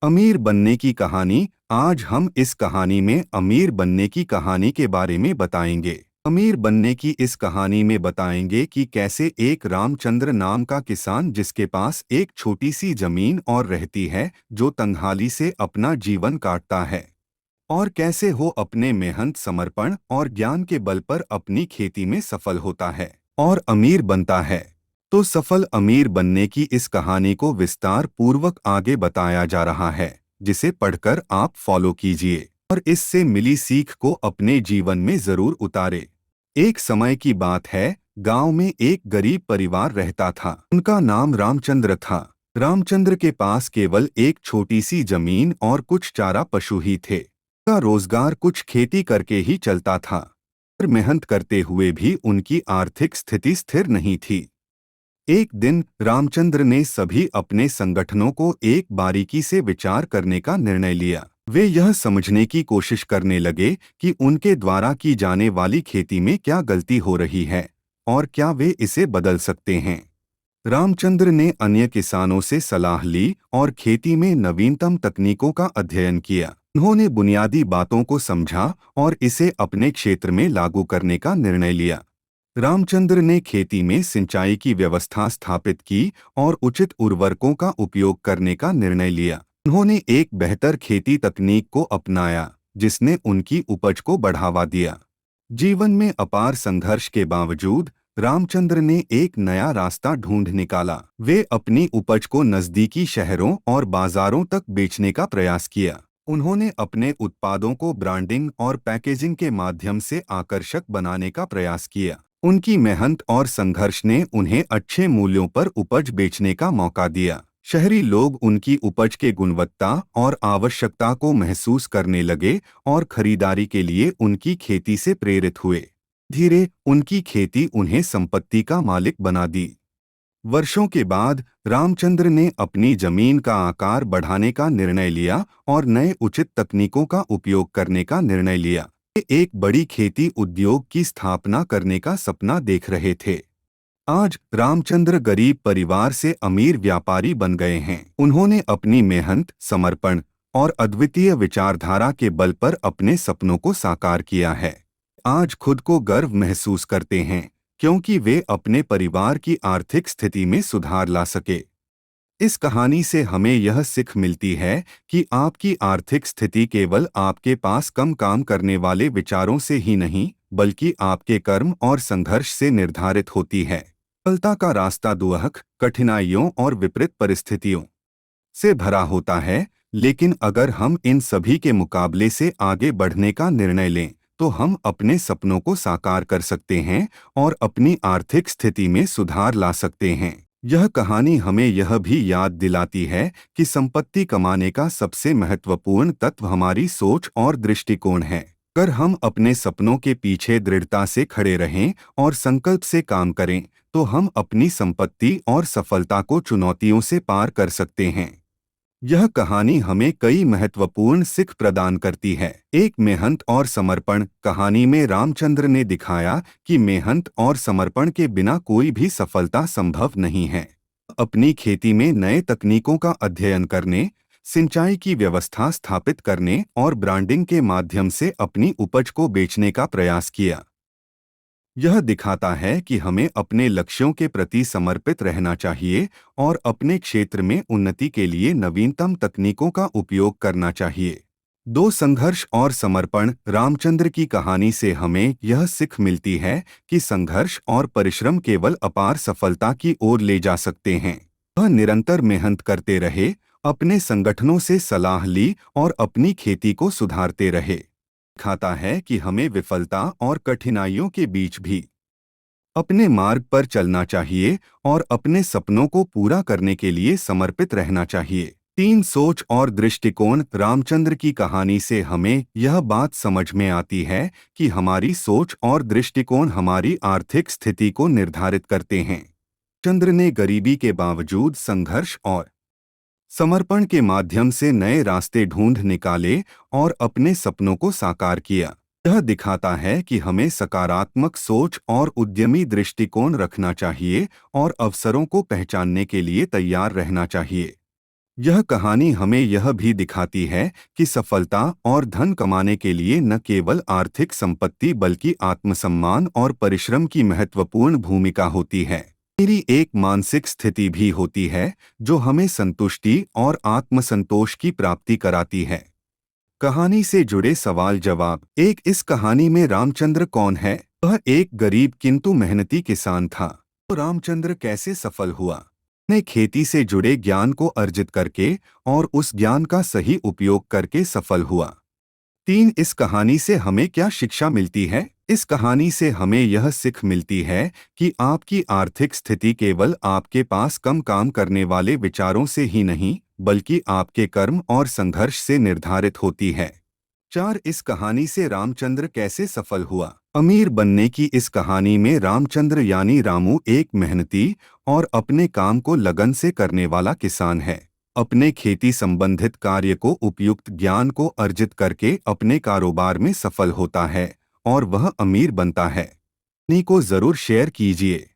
अमीर बनने की कहानी। आज हम इस कहानी में अमीर बनने की कहानी के बारे में बताएंगे। अमीर बनने की इस कहानी में बताएंगे कि कैसे एक रामचंद्र नाम का किसान जिसके पास एक छोटी सी जमीन और रहती है, जो तंगहाली से अपना जीवन काटता है, और कैसे वो अपने मेहनत, समर्पण और ज्ञान के बल पर अपनी खेती में सफल होता है और अमीर बनता है। तो सफल अमीर बनने की इस कहानी को विस्तार पूर्वक आगे बताया जा रहा है, जिसे पढ़कर आप फॉलो कीजिए और इससे मिली सीख को अपने जीवन में जरूर उतारे। एक समय की बात है, गांव में एक गरीब परिवार रहता था। उनका नाम रामचंद्र था। रामचंद्र के पास केवल एक छोटी सी जमीन और कुछ चारा पशु ही थे। का रोजगार कुछ खेती करके ही चलता था, पर मेहनत करते हुए भी उनकी आर्थिक स्थिति स्थिर नहीं थी। एक दिन रामचंद्र ने सभी अपने संगठनों को एक बारीकी से विचार करने का निर्णय लिया। वे यह समझने की कोशिश करने लगे कि उनके द्वारा की जाने वाली खेती में क्या गलती हो रही है और क्या वे इसे बदल सकते हैं। रामचंद्र ने अन्य किसानों से सलाह ली और खेती में नवीनतम तकनीकों का अध्ययन किया। उन्होंने बुनियादी बातों को समझा और इसे अपने क्षेत्र में लागू करने का निर्णय लिया। रामचंद्र ने खेती में सिंचाई की व्यवस्था स्थापित की और उचित उर्वरकों का उपयोग करने का निर्णय लिया। उन्होंने एक बेहतर खेती तकनीक को अपनाया, जिसने उनकी उपज को बढ़ावा दिया। जीवन में अपार संघर्ष के बावजूद रामचंद्र ने एक नया रास्ता ढूंढ निकाला। वे अपनी उपज को नजदीकी शहरों और बाजारों तक बेचने का प्रयास किया। उन्होंने अपने उत्पादों को ब्रांडिंग और पैकेजिंग के माध्यम से आकर्षक बनाने का प्रयास किया। उनकी मेहनत और संघर्ष ने उन्हें अच्छे मूल्यों पर उपज बेचने का मौका दिया। शहरी लोग उनकी उपज के गुणवत्ता और आवश्यकता को महसूस करने लगे और खरीदारी के लिए उनकी खेती से प्रेरित हुए। धीरे उनकी खेती उन्हें संपत्ति का मालिक बना दी। वर्षों के बाद रामचंद्र ने अपनी जमीन का आकार बढ़ाने का निर्णय लिया और नए उचित तकनीकों का उपयोग करने का निर्णय लिया। वे एक बड़ी खेती उद्योग की स्थापना करने का सपना देख रहे थे। आज रामचंद्र गरीब परिवार से अमीर व्यापारी बन गए हैं। उन्होंने अपनी मेहनत, समर्पण और अद्वितीय विचारधारा के बल पर अपने सपनों को साकार किया है। आज खुद को गर्व महसूस करते हैं, क्योंकि वे अपने परिवार की आर्थिक स्थिति में सुधार ला सके। इस कहानी से हमें यह सीख मिलती है कि आपकी आर्थिक स्थिति केवल आपके पास कम काम करने वाले विचारों से ही नहीं, बल्कि आपके कर्म और संघर्ष से निर्धारित होती है। सफलता का रास्ता दुअहक, कठिनाइयों और विपरीत परिस्थितियों से भरा होता है, लेकिन अगर हम इन सभी के मुकाबले से आगे बढ़ने का निर्णय लें, तो हम अपने सपनों को साकार कर सकते हैं और अपनी आर्थिक स्थिति में सुधार ला सकते हैं। यह कहानी हमें यह भी याद दिलाती है कि संपत्ति कमाने का सबसे महत्वपूर्ण तत्व हमारी सोच और दृष्टिकोण है। अगर हम अपने सपनों के पीछे दृढ़ता से खड़े रहें और संकल्प से काम करें, तो हम अपनी संपत्ति और सफलता को चुनौतियों से पार कर सकते हैं। यह कहानी हमें कई महत्वपूर्ण सीख प्रदान करती है। एक मेहनत और समर्पण कहानी में रामचंद्र ने दिखाया कि मेहनत और समर्पण के बिना कोई भी सफलता संभव नहीं है। अपनी खेती में नए तकनीकों का अध्ययन करने, सिंचाई की व्यवस्था स्थापित करने और ब्रांडिंग के माध्यम से अपनी उपज को बेचने का प्रयास किया। यह दिखाता है कि हमें अपने लक्ष्यों के प्रति समर्पित रहना चाहिए और अपने क्षेत्र में उन्नति के लिए नवीनतम तकनीकों का उपयोग करना चाहिए। दो संघर्ष और समर्पण रामचंद्र की कहानी से हमें यह सीख मिलती है कि संघर्ष और परिश्रम केवल अपार सफलता की ओर ले जा सकते हैं। वह निरंतर मेहनत करते रहे, अपने संगठनों से सलाह ली और अपनी खेती को सुधारते रहे। दिखाता है कि हमें विफलता और कठिनाइयों के बीच भी अपने मार्ग पर चलना चाहिए और अपने सपनों को पूरा करने के लिए समर्पित रहना चाहिए। तीन सोच और दृष्टिकोण रामचंद्र की कहानी से हमें यह बात समझ में आती है कि हमारी सोच और दृष्टिकोण हमारी आर्थिक स्थिति को निर्धारित करते हैं। चंद्र ने गरीबी के बावजूद संघर्ष और समर्पण के माध्यम से नए रास्ते ढूंढ निकाले और अपने सपनों को साकार किया। यह दिखाता है कि हमें सकारात्मक सोच और उद्यमी दृष्टिकोण रखना चाहिए और अवसरों को पहचानने के लिए तैयार रहना चाहिए। यह कहानी हमें यह भी दिखाती है कि सफलता और धन कमाने के लिए न केवल आर्थिक संपत्ति बल्कि आत्मसम्मान और परिश्रम की महत्वपूर्ण भूमिका होती है। मेरी एक मानसिक स्थिति भी होती है जो हमें संतुष्टि और आत्मसंतोष की प्राप्ति कराती है। कहानी से जुड़े सवाल जवाब। एक, इस कहानी में रामचंद्र कौन है? वह एक गरीब किंतु मेहनती किसान था। तो रामचंद्र कैसे सफल हुआ? ने खेती से जुड़े ज्ञान को अर्जित करके और उस ज्ञान का सही उपयोग करके सफल हुआ। 3, इस कहानी से हमें क्या शिक्षा मिलती है? इस कहानी से हमें यह सीख मिलती है कि आपकी आर्थिक स्थिति केवल आपके पास कम काम करने वाले विचारों से ही नहीं, बल्कि आपके कर्म और संघर्ष से निर्धारित होती है। 4, इस कहानी से रामचंद्र कैसे सफल हुआ? अमीर बनने की इस कहानी में रामचंद्र यानी रामू एक मेहनती और अपने काम को लगन से करने वाला किसान है। अपने खेती संबंधित कार्य को उपयुक्त ज्ञान को अर्जित करके अपने कारोबार में सफल होता है और वह अमीर बनता है। कहानी को जरूर शेयर कीजिए।